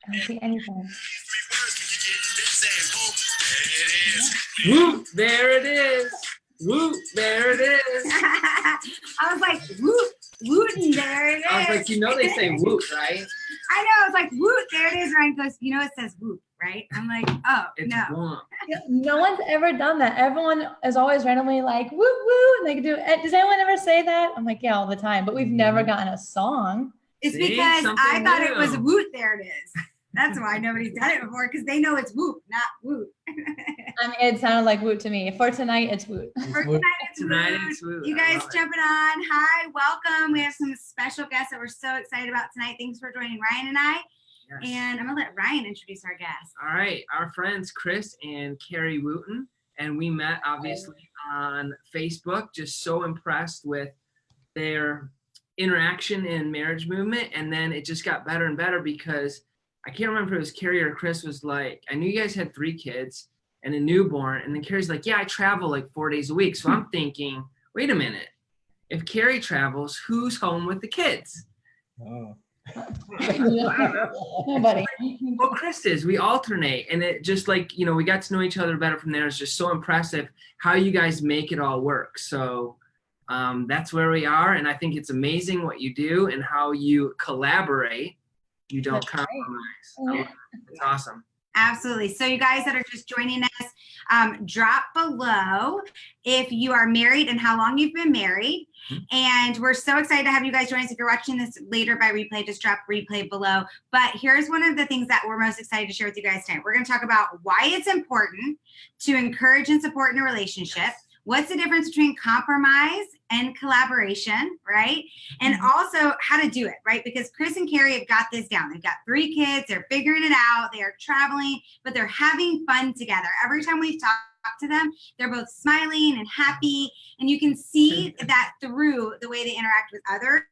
I don't see anything. Whoop, there it is. Whoop, there it is. I was like, whoop, Wooten, there it is. I was like, you know they say whoop, right? I know, I was like, whoop, there it is. Ryan goes, you know it says whoop, right? I'm like, oh, It's no. whoop. No one's ever done that. Everyone is always randomly like, woo, woo, and they can do it. Does anyone ever say that? I'm like, yeah, all the time, but we've never gotten a song. It's See? because Something I thought it was new. woot, there it is. That's why nobody's done it before, because they know it's whoop, not woot. I mean, it sounded like woot to me. For tonight, it's woot. For tonight, it's Tonight woot. it's woot. You I guys love it. jumping on. Hi, welcome. We have some special guests that we're so excited about tonight. Thanks for joining Ryan and I. Yes. And I'm gonna let Ryan introduce our guests. All right, our friends Chris and Carrie Wooten, and we met obviously on Facebook. Just so impressed with their interaction in marriage movement, and then it just got better and better because I can't remember if it was Carrie or Chris was like, I knew you guys had 3 kids and a newborn, and then Carrie's like, yeah, I travel like 4 days a week. So I'm thinking, wait a minute, if Carrie travels, who's home with the kids? Oh. Nobody. Well, Chris is. We alternate, and it just like, you know, we got to know each other better from there. It's just so impressive how you guys make it all work. So that's where we are, and I think it's amazing what you do and how you collaborate. You don't That's compromise. right. It's awesome. Absolutely. So you guys that are just joining us, drop below if you are married and how long you've been married. And we're so excited to have you guys join us. If you're watching this later by replay, just drop replay below. But here's one of the things that we're most excited to share with you guys tonight. We're going to talk about why it's important to encourage and support in a relationship. What's the difference between compromise and collaboration, right? And also how to do it, right? Because Chris and Carrie have got this down. They've got 3 kids. They're figuring it out. They are traveling, but they're having fun together. Every time we talk to them, they're both smiling and happy. And you can see that through the way they interact with others.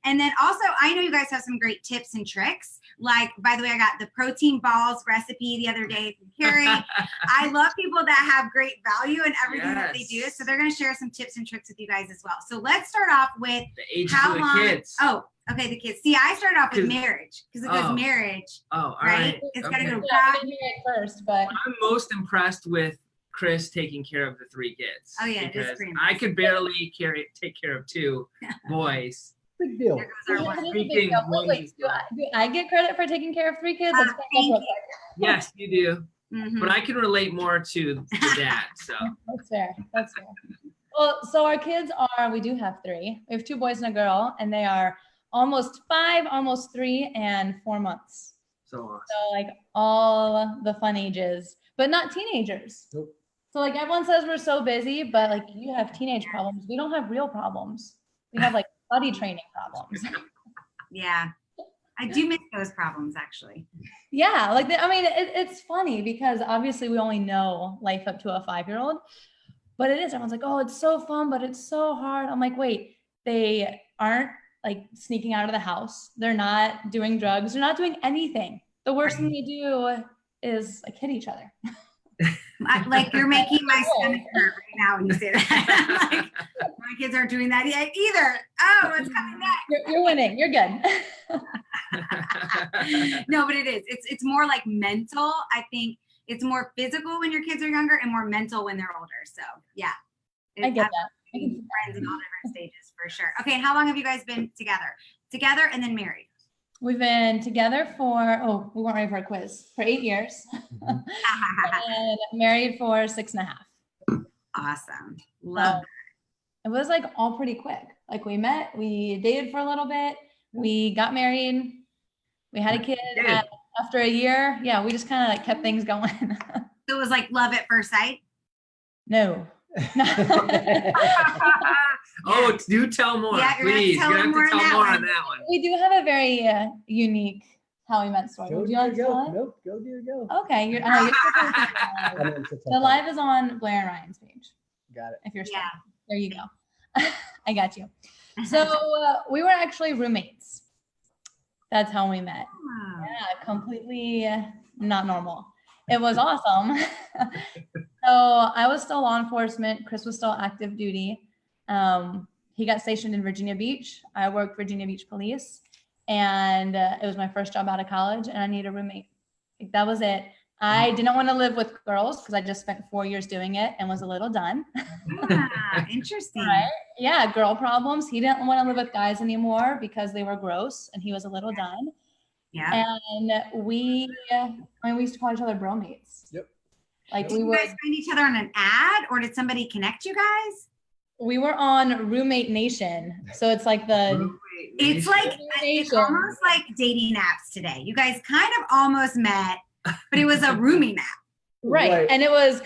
And then also, I know you guys have some great tips and tricks. Like, by the way, I got the protein balls recipe the other day from Carrie. I love people that have great value in everything that they do. So they're going to share some tips and tricks with you guys as well. So let's start off with The ages how of the long. kids. Oh, okay, the kids. See, I started off with 'Cause- marriage because it goes marriage, Oh, all right? right. It's got to Okay. go Yeah, I back. didn't hear it first, but I'm most impressed with Chris taking care of the 3 kids. Oh, yeah, it is because pretty I impressive. could barely take care of 2 boys. Big deal. There goes our one. It is a Three big deal. kids, But one wait, is do I get credit for taking care of 3 kids? Let's back Thank up real you. quick. Yes, you do. Mhm. But I can relate more to the dad. So That's fair. That's fair. Well, so our kids we do have 3. We have 2 boys and a girl, and they are almost 5, almost 3, and 4 months. awesome. So like all the fun ages, but not teenagers. Nope. So like everyone says we're so busy, but like you have teenage problems. We don't have real problems. We have like buddy training problems. Yeah. I do miss those problems, actually. Yeah, like I mean, it's funny because obviously we only know life up to a 5-year-old, but it is. Everyone's like, oh, it's so fun, but it's so hard. I'm like, wait, they aren't like sneaking out of the house. They're not doing drugs. They're not doing anything. The worst thing they do is like hit each other. Like you're making my stomach hurt right now when you say that. Like, my kids aren't doing that yet either. Oh, it's coming back. You're winning. You're good. No, but it is. It's more like mental. I think it's more physical when your kids are younger and more mental when they're older. So yeah. I get that. I can see Friends in all different stages for sure. Okay, and how long have you guys been together? Together and then married? We've been together for, we weren't ready for a quiz, for 8 years. And married for 6.5. Awesome. Love So it was like all pretty quick. Like we met, we dated for a little bit, we got married, we had a kid. Yeah. After a year, yeah, we just kind of like kept things going. So it was like love at first sight. No. Oh, do tell more, Yeah, you're gonna please. tell You're them gonna have more to on tell that more on one. that one. We do have a very unique how we met story. Go, Would you like dear, to tell go. it? Nope, go, dear, go. Okay, I know you're I supposed know it's a the tough live is on Blair and Ryan's page. Got it. If you're Yeah. still, there you go. I got you. So we were actually roommates. That's how we met. Wow. Yeah, completely not normal. It was awesome. So I was still law enforcement. Chris was still active duty. He got stationed in Virginia Beach. I worked Virginia Beach Police. and it was my first job out of college, and I needed a roommate. Like, that was it. I didn't want to live with girls because I just spent 4 years doing it and was a little done. Interesting. Right? Yeah, girl problems. He didn't want to live with guys anymore because they were gross, and he was a little done. Yeah. And we used to call each other bromates. Yep. Like Did we you guys would, find each other on an ad, or did somebody connect you guys? we were on Roommate Nation. So it's like the, It's like, it's almost like dating apps today. You guys kind of almost met, but it was a rooming app. right. And it was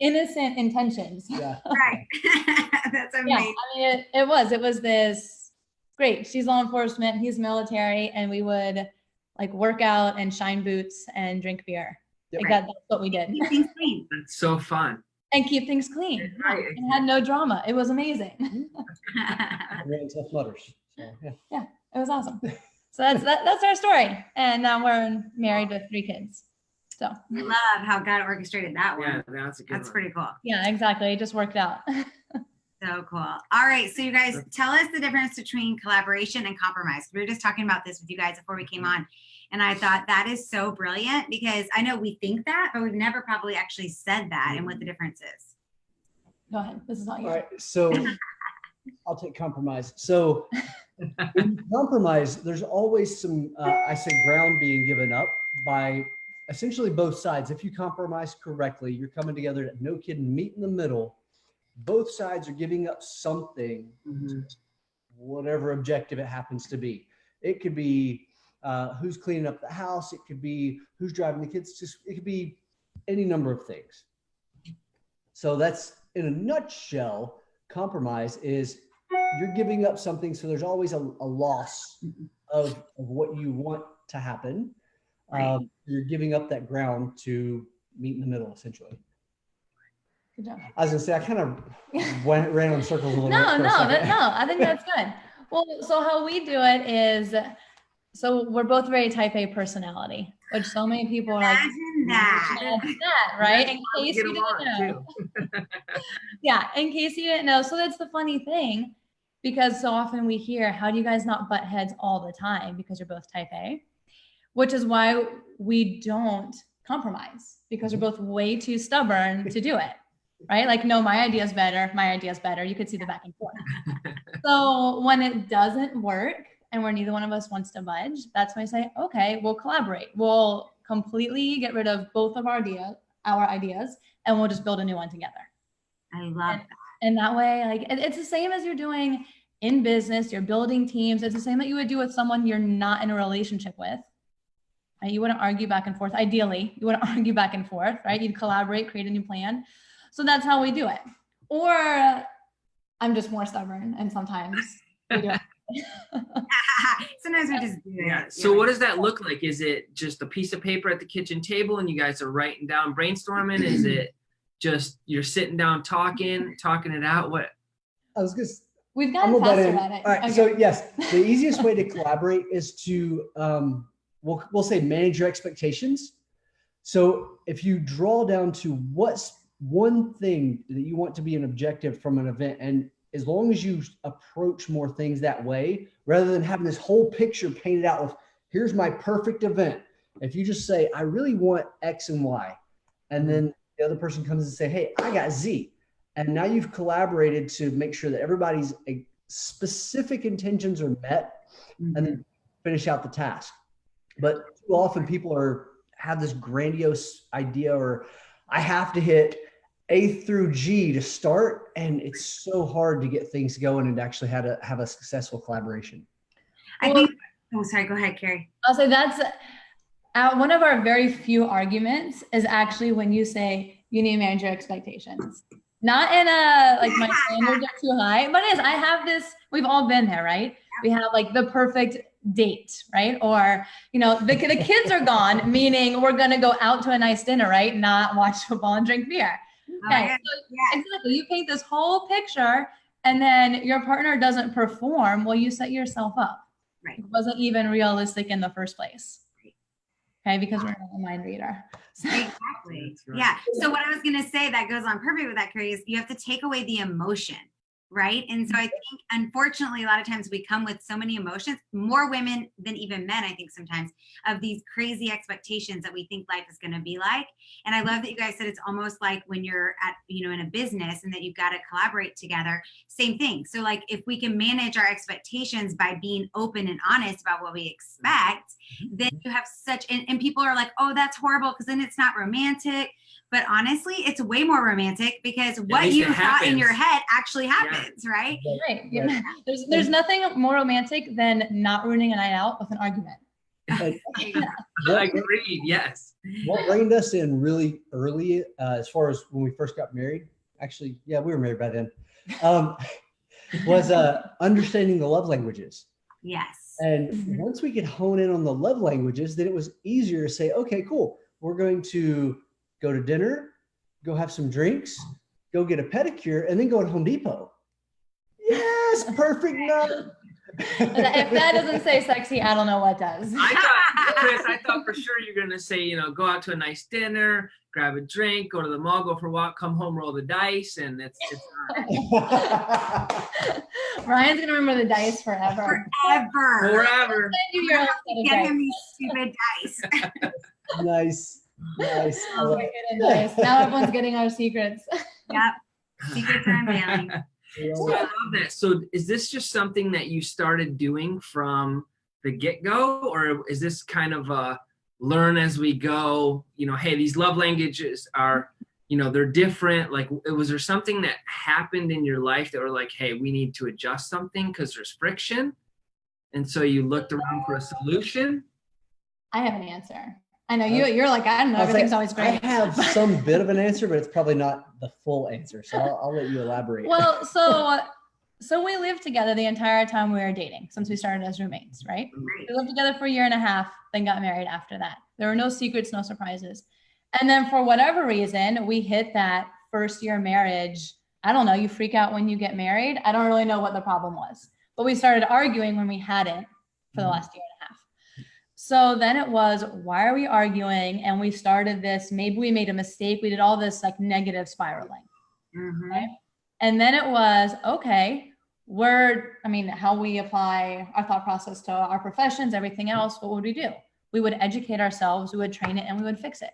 innocent intentions. Yeah. Right. That's Yeah, amazing. I mean, it was this great. She's law enforcement, he's military, and we would like work out and shine boots and drink beer. Yep. Like that's what we did. Keep things clean. That's so fun. And keep things clean. Right. And had no drama. It was amazing. Ran tough mutters. So, yeah. It was awesome. So that's our story. And now we're married with 3 kids. So We love how God orchestrated that one. Yeah, that's a good That's one. pretty cool. yeah, exactly. It just worked out. So cool. All right. So you guys tell us the difference between collaboration and compromise. We were just talking about this with you guys before we came on. And I thought that is so brilliant because I know we think that, but we've never probably actually said that and what the difference is. Go ahead. This is all you. All right. So I'll take compromise. So in compromise, there's always some, I say, ground being given up by essentially both sides. If you compromise correctly, you're coming together, no kidding, meet in the middle. Both sides are giving up something, whatever objective it happens to be. It could be who's cleaning up the house. It could be who's driving the kids. It could be any number of things. So that's, in a nutshell, compromise is you're giving up something. So there's always a loss of what you want to happen. You're giving up that ground to meet in the middle, essentially. Good job. I was gonna say, I kind of ran in circles a little bit. No, for a no, second. I think that's good. Well, so how we do it is, so we're both very type A personality, which so many people are like, Imagine that. "Imagine that," right? In Let's case get you along, didn't know. too. Yeah, in case you didn't know. So that's the funny thing, because so often we hear, how do you guys not butt heads all the time because you're both type A? Which is why we don't compromise, because we're both way too stubborn to do it. Right? Like, no, my idea is better. My idea is better. You could see the back and forth. So when it doesn't work and where neither one of us wants to budge, that's when I say, okay, we'll collaborate. We'll completely get rid of both of our ideas, and we'll just build a new one together. I love that. And that way, like, it's the same as you're doing in business. You're building teams. It's the same that you would do with someone you're not in a relationship with. Right? You wouldn't argue back and forth. Ideally, you wouldn't argue back and forth, right? You'd collaborate, create a new plan. So that's how we do it. Or I'm just more stubborn, and sometimes we do it. Sometimes we just do it. Yeah. So what does that look like? Is it just a piece of paper at the kitchen table and you guys are writing down, brainstorming? Is it just you're sitting down talking it out? What? I was just. We've gotten faster at it. All right. Okay. So yes, the easiest way to collaborate is to we'll say manage your expectations. So if you draw down to what's one thing that you want to be an objective from an event, and as long as you approach more things that way, rather than having this whole picture painted out of here's my perfect event, if you just say, I really want X and Y, and then the other person comes and say, hey, I got Z. And now you've collaborated to make sure that everybody's specific intentions are met, and then finish out the task. But too often people have this grandiose idea, or I have to hit A through G to start, and it's so hard to get things going and actually have a successful collaboration. I think, oh, sorry, go ahead, Carrie. I'll say that's one of our very few arguments is actually when you say you need to manage your expectations. Not in a, like, my standards are too high, but it is. I have this, we've all been there, right? We have like the perfect date, right? Or, you know, the kids are gone, meaning we're going to go out to a nice dinner, right? Not watch football and drink beer. Okay, so exactly. You paint this whole picture and then your partner doesn't perform. Well, you set yourself up. Right. It wasn't even realistic in the first place. Okay, because we're not a mind reader. So, Exactly. That's right. Yeah. So what I was going to say that goes on perfect with that, Carrie, is you have to take away the emotion. right? And so I think, unfortunately, a lot of times we come with so many emotions, more women than even men, I think sometimes, of these crazy expectations that we think life is going to be like. And I love that you guys said it's almost like when you're at, in a business and that you've got to collaborate together, same thing. So like if we can manage our expectations by being open and honest about what we expect, then you have such, and people are like, oh, that's horrible because then it's not romantic. But honestly, it's way more romantic because what you thought in your head actually happens, right? Right. Yeah. There's nothing more romantic than not ruining a night out with an argument. I agreed. Yes. What reined us in really early, as far as when we first got married, actually, yeah, we were married by then, was understanding the love languages. Yes. And once we could hone in on the love languages, then it was easier to say, okay, cool. We're going to go to dinner, go have some drinks, go get a pedicure, and then go to Home Depot. Yes, perfect. No. If that doesn't say sexy, I don't know what does. Chris, I thought for sure you're going to say, go out to a nice dinner, grab a drink, go to the mall, go for a walk, come home, roll the dice, and it's Ryan's going to remember the dice forever. Forever. Get him these stupid dice. Nice. Oh my goodness. Now everyone's getting our secrets. Yep. Secrets are unveiling. So I love that. So is this just something that you started doing from the get-go, or is this kind of a learn as we go, hey, these love languages are, they're different. Like, was there something that happened in your life that were like, hey, we need to adjust something because there's friction? And so you looked around for a solution? I have an answer. I know you're like, I don't know, everything's always great. I have some bit of an answer, but it's probably not the full answer. So I'll let you elaborate. Well, so we lived together the entire time we were dating, since we started as roommates, right? We lived together for a year and a half, then got married after that. There were no secrets, no surprises. And then for whatever reason, we hit that first year marriage. I don't know, you freak out when you get married. I don't really know what the problem was, but we started arguing when we hadn't for the last year and a half. So then it was, why are we arguing? And we started this, maybe we made a mistake. We did all this like negative spiraling. Right? And then it was, okay, how we apply our thought process to our professions, everything else, what would we do? We would educate ourselves, we would train it, and we would fix it.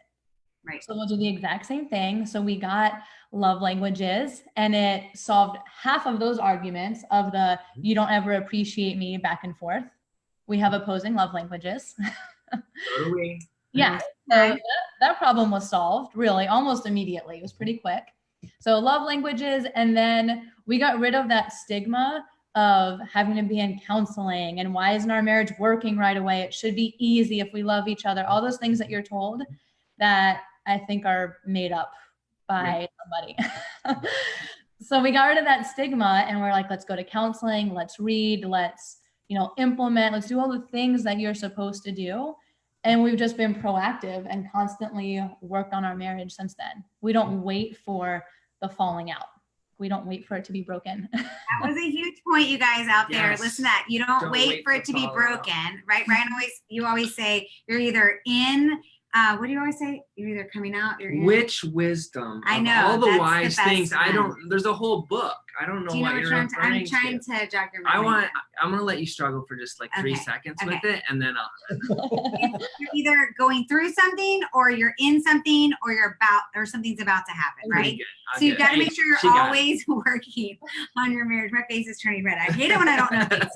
Right. So we'll do the exact same thing. So we got love languages, and it solved half of those arguments of the, you don't ever appreciate me back and forth. We have opposing love languages. So do we. Yeah. So that problem was solved really almost immediately. It was pretty quick. So love languages. And then we got rid of that stigma of having to be in counseling and why isn't our marriage working right away? It should be easy if we love each other. All those things that you're told that I think are made up by somebody. So we got rid of that stigma and we're like, let's go to counseling. Let's read. Let's implement, let's do all the things that you're supposed to do. And we've just been proactive and constantly worked on our marriage since then. We don't wait for the falling out. We don't wait for it to be broken. That was a huge point, you guys out there. Yes. Listen to that. You don't wait for it to be broken, right? Ryan, you always say you're either in, what do you always say? You're either coming out, you're in. Which wisdom? I know. All the wise things. One. There's a whole book. I don't know what you're referring to. I'm trying to jog your memory. I'm going to let you struggle for just like 3 seconds with it, and then you're either going through something or you're in something or something's about to happen, right? So you've got to make sure you're always working on your marriage. My face is turning red. I hate it when I don't know things.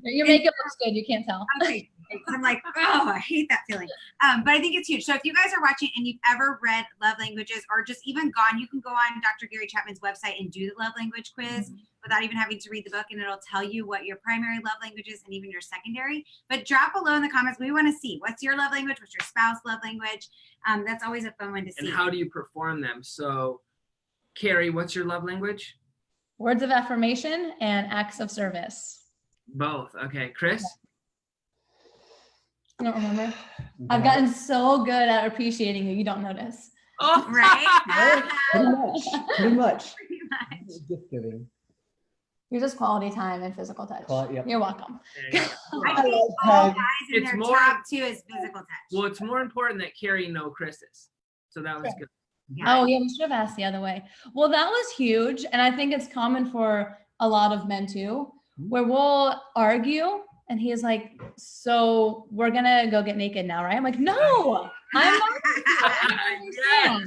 Your makeup looks good. You can't tell. Okay. I'm like, oh, I hate that feeling. But I think it's huge. So if you guys are watching and you've ever read love languages or just even you can go on Dr. Gary Chapman's website and do the love language quiz without even having to read the book, and it'll tell you what your primary love language is and even your secondary. But drop below in the comments. We want to see what's your love language, what's your spouse love language. That's always a fun one to see. And how do you perform them? So, Carrie, what's your love language? Words of affirmation and acts of service. Both. Okay. Chris? I don't remember. I've gotten so good at appreciating you. You don't notice. Oh, right. Pretty much. Gift giving. You're just quality time and physical touch. Yep. You're welcome. I think all guys in their top 2 is physical touch. Well, it's more important that Carrie know Chris's. So that was good. Oh yeah, we should have asked the other way. Well, that was huge. And I think it's common for a lot of men too, where we'll argue and he's like, so we're gonna go get naked now, right? I'm like, no, I'm not. Yeah.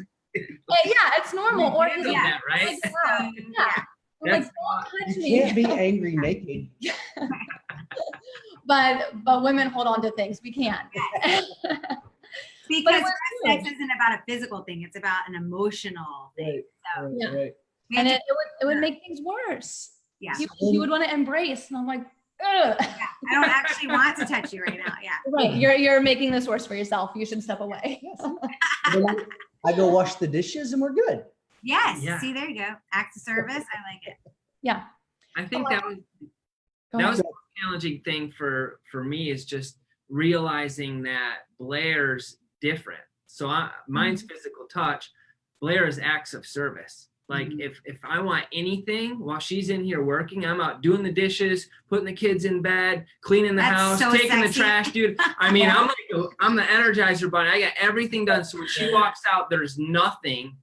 Yeah, it's normal. Or he's like, that, right? like, wow. Yeah. I'm like, don't touch You me. can't be angry naked. But women hold on to things. We can't. Because was sex isn't about a physical thing; it's about an emotional thing. Right, So Yeah. right. we have And to- it would make things worse. yeah, He would want to embrace, and I'm like, ugh. I don't actually want to touch you right now. Yeah. Right, you're making this worse for yourself. You should step away. Then I go wash the dishes and we're good. Yes. Yeah. See, there you go. Acts of service. I like it. Yeah. I think that was Go that ahead. was the most challenging thing for me is just realizing that Blair's different. So mine's physical touch. Blair is acts of service. Like if I want anything while she's in here working, I'm out doing the dishes, putting the kids in bed, cleaning the That's house, so taking the sexy. trash, dude. I mean, I'm the Energizer bunny. I got everything done. So when she walks out, there's nothing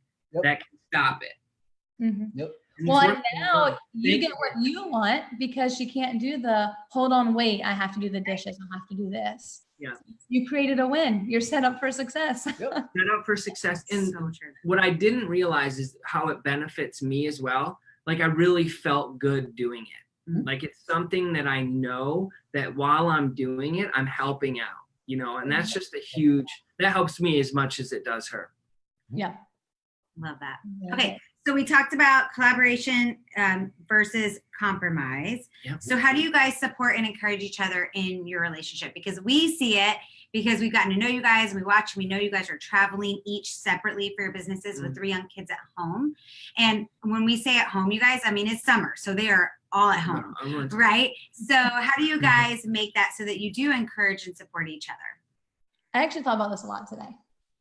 that can stop it. Mhm. Yep. And Well, it's and working now well. you Thank get what you want because she can't do the hold on, wait, I have to do the dishes, I have to do this. Yeah. You created a win. You're set up for success. Set up for success. And So true. what I didn't realize is how it benefits me as well. Like I really felt good doing it. Mhm. Like it's something that I know that while I'm doing it, I'm helping out, you know, and that's just a huge, that helps me as much as it does her. Yeah. Love that. Yeah. Okay. So we talked about collaboration versus compromise. Yep. So how do you guys support and encourage each other in your relationship? Because we see it because we've gotten to know you guys. We watch, we know you guys are traveling each separately for your businesses with 3 young kids at home. And when we say at home, you guys, I mean, it's summer. So they are all at home, right? So how do you guys make that so that you do encourage and support each other? I actually thought about this a lot today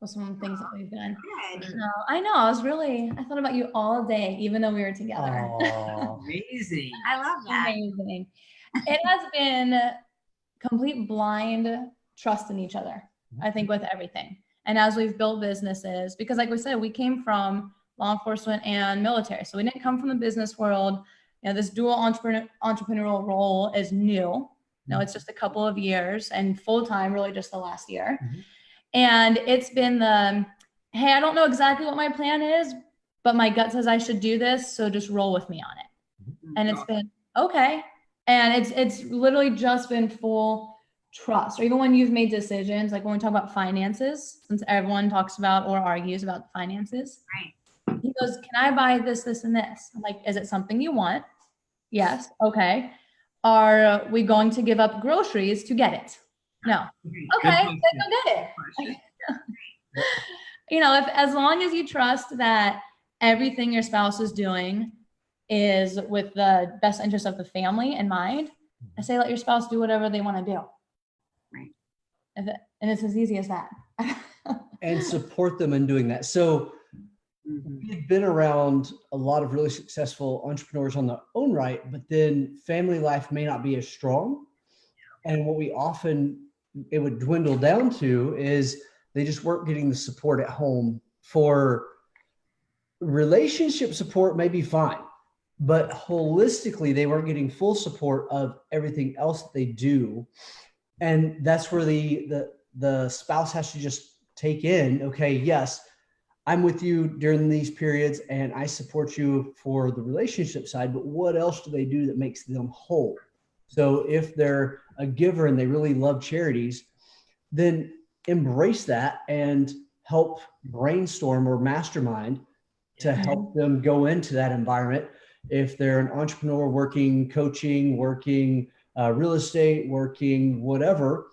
with some of the things that we've done. Good. So I know, I thought about you all day, even though we were together. Aw. Amazing. I love that. Amazing. It has been complete blind trust in each other, I think, with everything. And as we've built businesses, because like we said, we came from law enforcement and military. So we didn't come from the business world. You know, this dual entrepreneurial role is new. No, it's just a couple of years and full-time really just the last year. Mhm. And it's been hey, I don't know exactly what my plan is, but my gut says I should do this. So just roll with me on it. And it's been okay. And it's literally just been full trust. Or even when you've made decisions, like when we talk about finances, since everyone talks about or argues about finances. Right. He goes, can I buy this, this, and this? I'm like, is it something you want? Yes. Okay. Are we going to give up groceries to get it? No. Okay, then go get it. You know, as long as you trust that everything your spouse is doing is with the best interest of the family in mind, I say let your spouse do whatever they want to do. Right. And it's as easy as that. And support them in doing that. So we've been around a lot of really successful entrepreneurs on their own right, but then family life may not be as strong. And what we often, it would dwindle down to is they just weren't getting the support at home. For relationship support may be fine, but holistically, they weren't getting full support of everything else that they do. And that's where the spouse has to just take in, okay, yes, I'm with you during these periods and I support you for the relationship side, but what else do they do that makes them whole? So if they're a giver and they really love charities, then embrace that and help brainstorm or mastermind to help them go into that environment. If they're an entrepreneur working, coaching, working real estate, working whatever,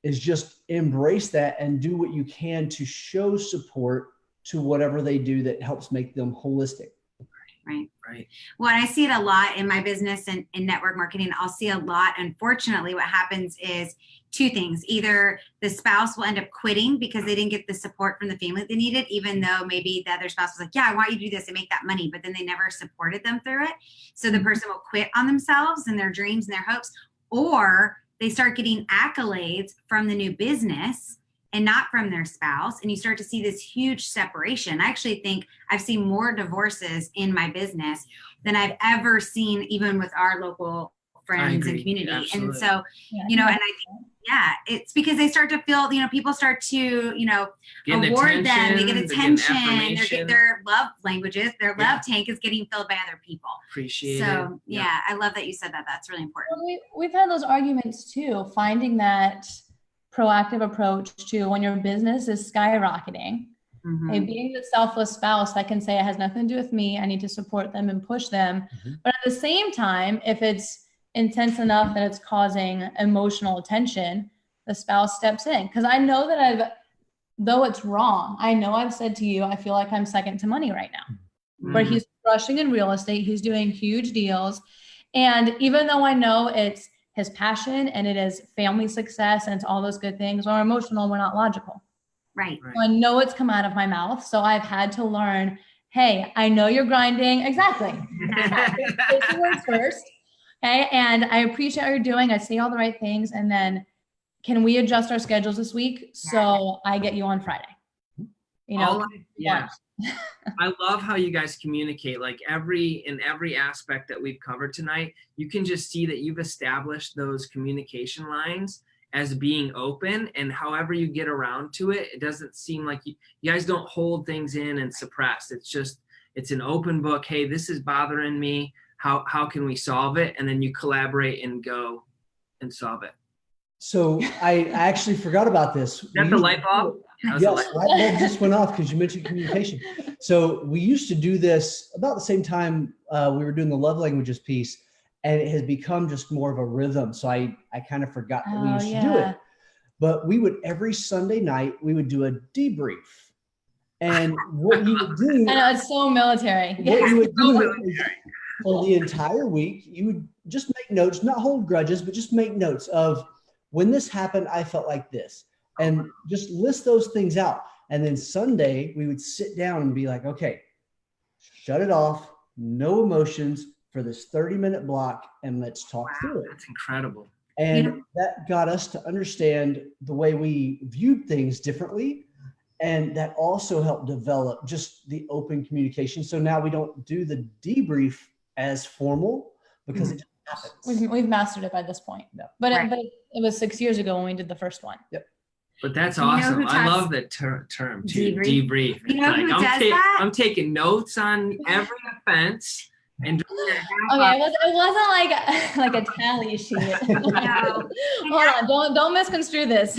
is just embrace that and do what you can to show support to whatever they do that helps make them holistic. Right. Well, I see it a lot in my business and in network marketing. I'll see a lot. Unfortunately, what happens is 2 things. Either the spouse will end up quitting because they didn't get the support from the family they needed, even though maybe the other spouse was like, yeah, I want you to do this and make that money, but then they never supported them through it. So the person will quit on themselves and their dreams and their hopes, or they start getting accolades from the new business and not from their spouse. And you start to see this huge separation. I actually think I've seen more divorces in my business than I've ever seen, even with our local friends and community. Absolutely. And so, you know, and I think, yeah, it's because they start to feel, you know, people start to, you know, award them, they get attention, their love languages, their love tank is getting filled by other people. Appreciate it. So yeah, I love that you said that. That's really important. Well, we've had those arguments too, finding that proactive approach to when your business is skyrocketing. And being the selfless spouse that can say it has nothing to do with me, I need to support them and push them. But at the same time, if it's intense enough that it's causing emotional tension, the spouse steps in. Because I know that though it's wrong, I know I've said to you, I feel like I'm second to money right now. Where he's crushing in real estate, he's doing huge deals. And even though I know it's his passion and it is family success and it's all those good things, we're emotional, we're not logical. Right. So I know it's come out of my mouth. So I've had to learn, hey, I know you're grinding. Exactly. Take the words first. Okay. And I appreciate what you're doing. I see all the right things. And then can we adjust our schedules this week? So I get you on Friday. You know? I love how you guys communicate, like in every aspect that we've covered tonight. You can just see that you've established those communication lines as being open, and however you get around to it, it doesn't seem like you guys don't hold things in and suppress. It's an open book. Hey, this is bothering me. How can we solve it? And then you collaborate and go and solve it. So I actually forgot about this. Is that the light bulb? Yes, light bulb just went off because you mentioned communication. So we used to do this about the same time we were doing the love languages piece, and it has become just more of a rhythm. So I kind of forgot that we used to do it. But we would, every Sunday night, we would do a debrief. And what you would do— I know, it's so military. What you would do is, for the entire week, you would just make notes, not hold grudges, but just make notes of, when this happened, I felt like this. And just list those things out. And then Sunday, we would sit down and be like, okay, shut it off, no emotions for this 30-minute block, and let's talk through it. That's incredible. And that got us to understand the way we viewed things differently. And that also helped develop just the open communication. So now we don't do the debrief as formal because it just happens. We've mastered it by this point. But it was 6 years ago when we did the first one. But that's awesome. I love the term too, debrief. You know who does that? I'm taking notes on every offense. And okay, it wasn't like a tally sheet. No. Hold on, don't misconstrue this.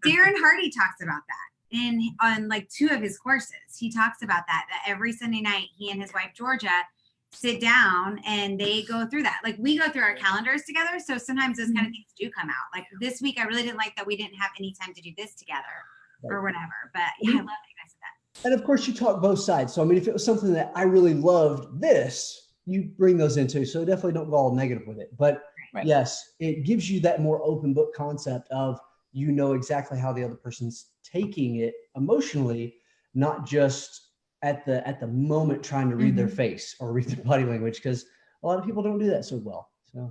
Darren Hardy talks about that on like 2 of his courses. He talks about that every Sunday night, he and his wife Georgia sit down and they go through that. Like, we go through our calendars together, so sometimes those kind of things do come out. Like this week, I really didn't like that we didn't have any time to do this together or whatever. But yeah, I love that you guys said that. And of course, you talk both sides. So I mean, if it was something that I really loved, you bring those into. So definitely don't go all negative with it. But yes, it gives you that more open book concept of, you know, exactly how the other person's taking it emotionally, not just at the moment trying to read their face or read their body language, because a lot of people don't do that so well. So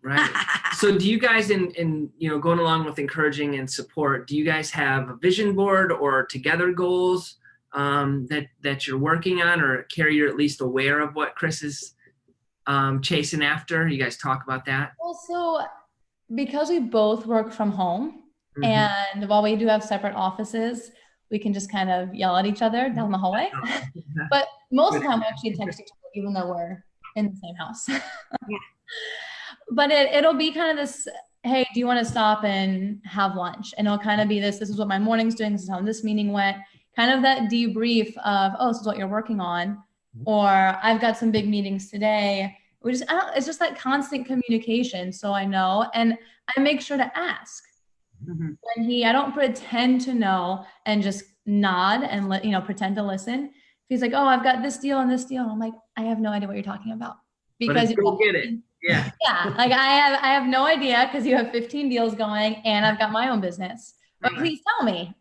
right. So do you guys, in going along with encouraging and support, do you guys have a vision board or together goals that you're working on, or Carrie, you're at least aware of what Chris is chasing after? You guys talk about that? Well, so because we both work from home, and while we do have separate offices, we can just kind of yell at each other down the hallway. But most of the time we actually text each other, even though we're in the same house. But it'll be kind of this, hey, do you want to stop and have lunch? And it'll kind of be this is what my morning's doing, this is how this meeting went. Kind of that debrief of, oh, this is what you're working on. Or I've got some big meetings today. It's just that constant communication. So I know, and I make sure to ask. When I don't pretend to know and just nod and pretend to listen. If he's like, oh, I've got this deal and this deal, and I'm like, I have no idea what you're talking about, because go get it. Yeah. Like I have no idea, because you have 15 deals going and I've got my own business. But please tell me.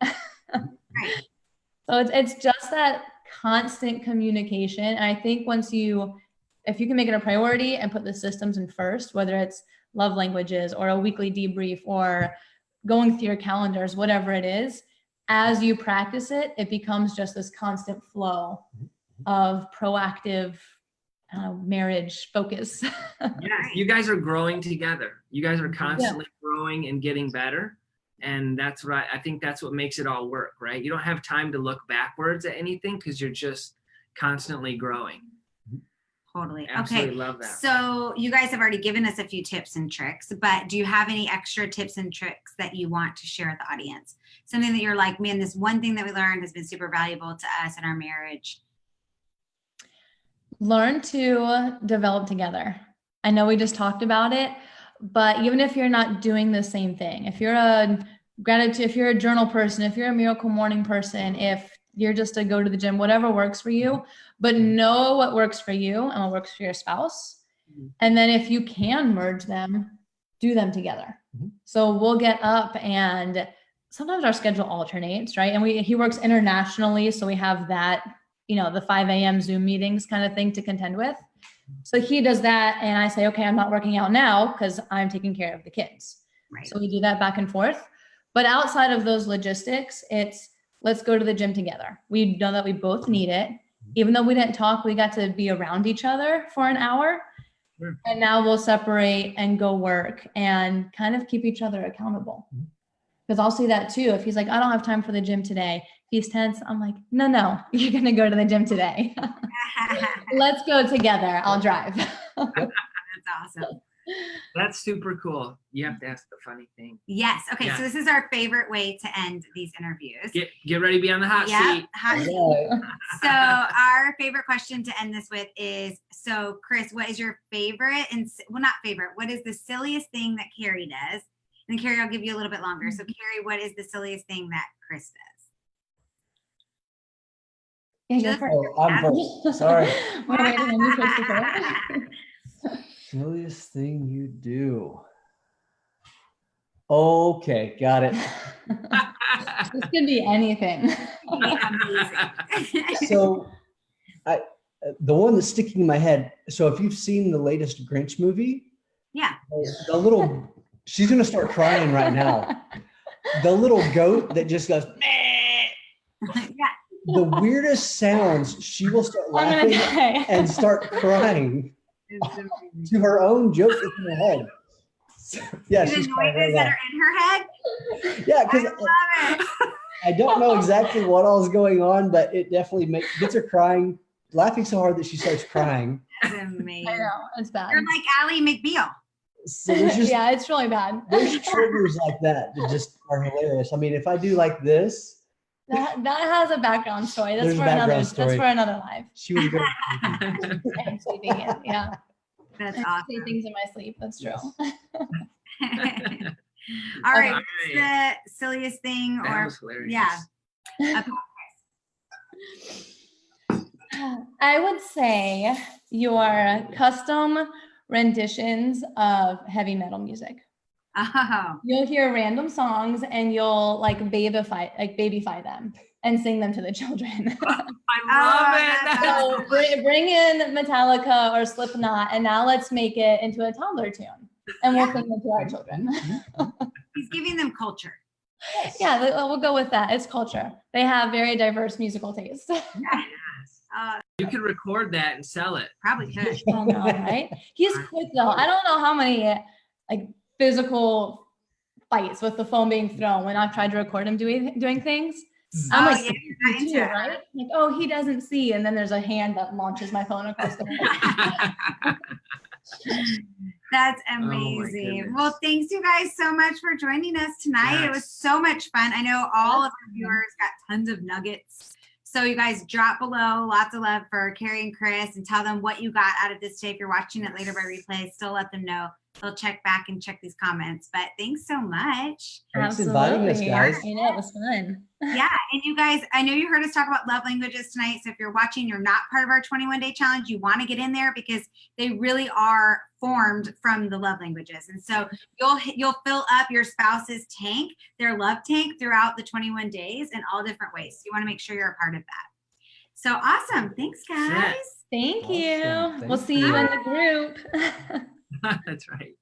So it's just that constant communication. And I think if you can make it a priority and put the systems in first, whether it's love languages or a weekly debrief or going through your calendars, whatever it is, as you practice it, it becomes just this constant flow of proactive marriage focus. Yes, you guys are growing together. You guys are constantly growing and getting better. And that's right. I think that's what makes it all work, right? You don't have time to look backwards at anything because you're just constantly growing. Totally. Absolutely Okay. love that. So you guys have already given us a few tips and tricks, but do you have any extra tips and tricks that you want to share with the audience? Something that you're like, man, this one thing that we learned has been super valuable to us in our marriage. Learn to develop together. I know we just talked about it, but even if you're not doing the same thing, if you're a gratitude, if you're a journal person, if you're a miracle morning person, if you're just a go to the gym, whatever works for you, but know what works for you and what works for your spouse. And then if you can merge them, do them together. So we'll get up, and sometimes our schedule alternates, right? And he works internationally. So we have that, the 5 a.m. Zoom meetings kind of thing to contend with. So he does that, and I say, okay, I'm not working out now because I'm taking care of the kids. Right. So we do that back and forth. But outside of those logistics, it's let's go to the gym together. We know that we both need it. Even though we didn't talk, we got to be around each other for an hour. Sure. And now we'll separate and go work and kind of keep each other accountable. Because I'll see that too. If he's like, I don't have time for the gym today, he's tense. I'm like, no, you're going to go to the gym today. Let's go together. I'll drive. That's awesome. That's super cool. You have to ask the funny thing. Yes. Okay. Yeah. So this is our favorite way to end these interviews. Get ready to be on the hot seat. Hot seat. So our favorite question to end this with is, so Chris, what is your favorite not favorite, what is the silliest thing that Carrie does? And Carrie, I'll give you a little bit longer. So Carrie, what is the silliest thing that Chris does? Yeah, I'm first. Sorry. Wait, Silliest thing you do. Okay, got it. this could be anything. So the one that's sticking in my head, so if you've seen the latest Grinch movie, Yeah. she's gonna start crying right now. The little goat that just goes meh. Yeah. The weirdest sounds, she will start laughing and start crying to her own jokes in her head. So, yeah, The she's noises that are in her head. Yeah, because I love it. I don't know exactly what all is going on, but it definitely gets her crying, laughing so hard that she starts crying. That's amazing. I know, it's bad. You're like Ally McBeal. So there's just Yeah, it's really bad. there's triggers like that just are hilarious. I mean, if I do like this, That has a background story. That's There's a for another. background story. That's for another life. she would go. And sleeping in, yeah. That's I say awesome. things in my sleep. That's true. All right. All What's the silliest thing That or was hilarious. yeah. I would say your custom renditions of heavy metal music. Oh. You'll hear random songs and you'll babyfy them and sing them to the children. I love Oh, it. So bring in Metallica or Slipknot, and now let's make it into a toddler tune, and we'll sing them to our children. He's giving them culture. Yeah, we'll go with that. It's culture. They have very diverse musical tastes. You could record that and sell it. Probably could. I know, right? He's quick though. I don't know how many physical fights with the phone being thrown when I've tried to record him doing things. I'm like, yeah, you're not "You into too, it." right? Like, oh, he doesn't see, and then there's a hand that launches my phone across the room. That's Oh, my amazing. goodness. Well, thanks you guys so much for joining us tonight. It was Yes. so much fun. I know all of our viewers got tons of nuggets. So you guys drop below lots of love for Carrie and Chris and tell them what you got out of this day. If you're watching it later by replay, still let them know. They'll check back and check these comments. But thanks so much. Thanks for inviting us, guys. I know, it was fun. Yeah. And you guys, I know you heard us talk about love languages tonight. So if you're watching, you're not part of our 21-day challenge, you want to get in there because they really are formed from the love languages. And so you'll fill up your spouse's tank, their love tank throughout the 21 days in all different ways. So you want to make sure you're a part of that. So awesome. Thanks, guys. Thank you. Awesome. We'll Thank see you in the group. That's right.